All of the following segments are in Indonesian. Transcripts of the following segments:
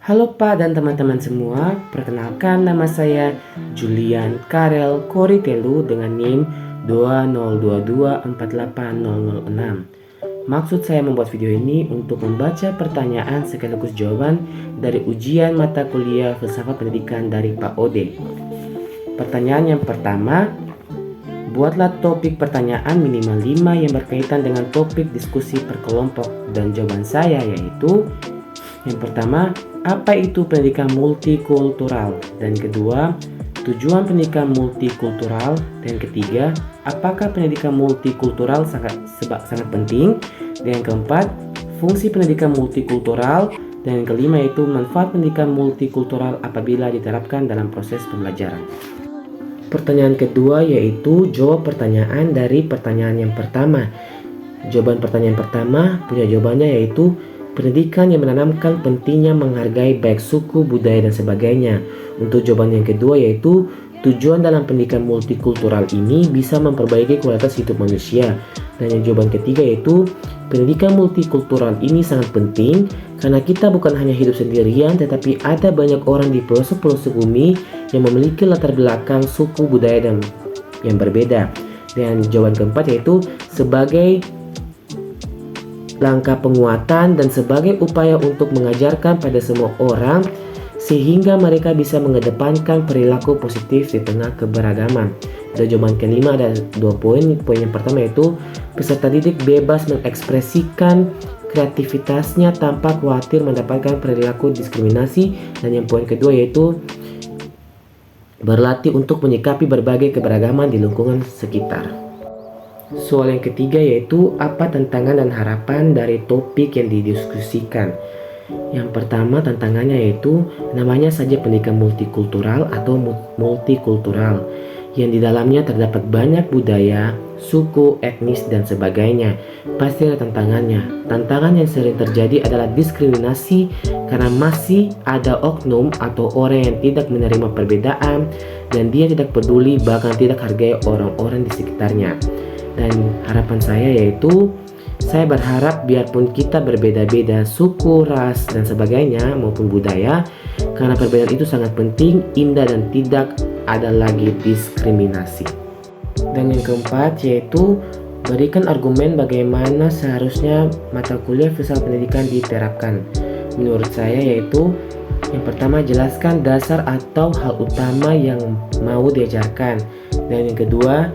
Halo Pak dan teman-teman semua, perkenalkan nama saya Julian Karel Koritelu dengan NIM 202248006. Maksud saya membuat video ini untuk membaca pertanyaan sekaligus jawaban dari ujian mata kuliah Filsafat Pendidikan dari Pak Ode. Pertanyaan yang pertama, buatlah topik pertanyaan minimal 5 yang berkaitan dengan topik diskusi per kelompok, dan jawaban saya yaitu yang pertama, apa itu pendidikan multikultural? Dan kedua, tujuan pendidikan multikultural? Dan ketiga, apakah pendidikan multikultural sangat penting? Dan yang keempat, fungsi pendidikan multikultural? Dan yang kelima yaitu manfaat pendidikan multikultural apabila diterapkan dalam proses pembelajaran. Pertanyaan kedua yaitu jawab pertanyaan dari pertanyaan yang pertama. Jawaban pertanyaan pertama punya jawabannya yaitu pendidikan yang menanamkan pentingnya menghargai baik suku, budaya, dan sebagainya. Untuk jawaban yang kedua yaitu tujuan dalam pendidikan multikultural ini bisa memperbaiki kualitas hidup manusia. Dan yang jawaban ketiga yaitu pendidikan multikultural ini sangat penting karena kita bukan hanya hidup sendirian, tetapi ada banyak orang di pelosok-pelosok bumi yang memiliki latar belakang suku, budaya, dan yang berbeda. Dan jawaban keempat yaitu sebagai langkah penguatan dan sebagai upaya untuk mengajarkan pada semua orang sehingga mereka bisa mengedepankan perilaku positif di tengah keberagaman. Dan jawaban kelima ada 2 poin. Poin yang pertama yaitu peserta didik bebas mengekspresikan kreativitasnya tanpa khawatir mendapatkan perilaku diskriminasi. Dan yang poin kedua yaitu berlatih untuk menyikapi berbagai keberagaman di lingkungan sekitar. Soal yang ketiga yaitu apa tantangan dan harapan dari topik yang didiskusikan. Yang pertama tantangannya yaitu namanya saja pendidikan multikultural atau multikultural yang di dalamnya terdapat banyak budaya, suku, etnis, dan sebagainya. Pasti ada tantangannya. Tantangan yang sering terjadi adalah diskriminasi karena masih ada oknum atau orang yang tidak menerima perbedaan dan dia tidak peduli bahkan tidak hargai orang-orang di sekitarnya. Dan harapan saya yaitu saya berharap biarpun kita berbeda-beda suku, ras, dan sebagainya maupun budaya, karena perbedaan itu sangat penting, indah, dan tidak ada lagi diskriminasi. Dan yang keempat yaitu berikan argumen bagaimana seharusnya mata kuliah filsafat pendidikan diterapkan. Menurut saya yaitu yang pertama jelaskan dasar atau hal utama yang mau diajarkan. Dan yang kedua,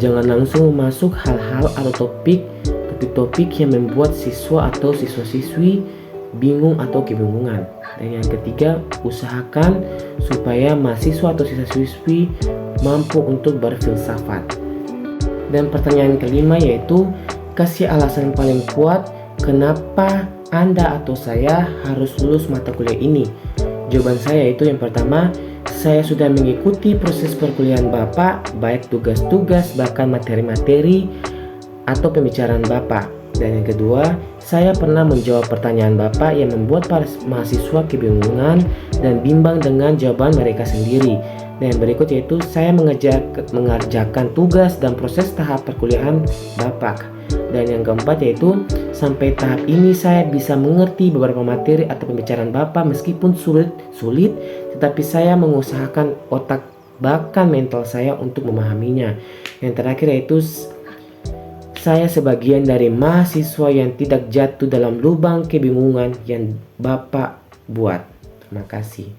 jangan langsung masuk hal-hal atau topik-topik yang membuat siswa atau siswa-siswi bingung atau kebingungan. Dan yang ketiga, usahakan supaya mahasiswa atau siswa-siswi mampu untuk berfilsafat. Dan pertanyaan kelima yaitu kasih alasan paling kuat kenapa Anda atau saya harus lulus mata kuliah ini. Jawaban saya yaitu yang pertama, saya sudah mengikuti proses perkuliahan Bapak, baik tugas-tugas bahkan materi-materi atau pembicaraan Bapak. Dan yang kedua, saya pernah menjawab pertanyaan Bapak yang membuat para mahasiswa kebingungan dan bimbang dengan jawaban mereka sendiri. Dan yang berikut yaitu saya mengerjakan tugas dan proses tahap perkuliahan Bapak. Dan yang keempat yaitu sampai tahap ini saya bisa mengerti beberapa materi atau pembicaraan Bapak meskipun sulit, tetapi saya mengusahakan otak bahkan mental saya untuk memahaminya. Yang terakhir yaitu saya sebagian dari mahasiswa yang tidak jatuh dalam lubang kebingungan yang Bapak buat. Terima kasih.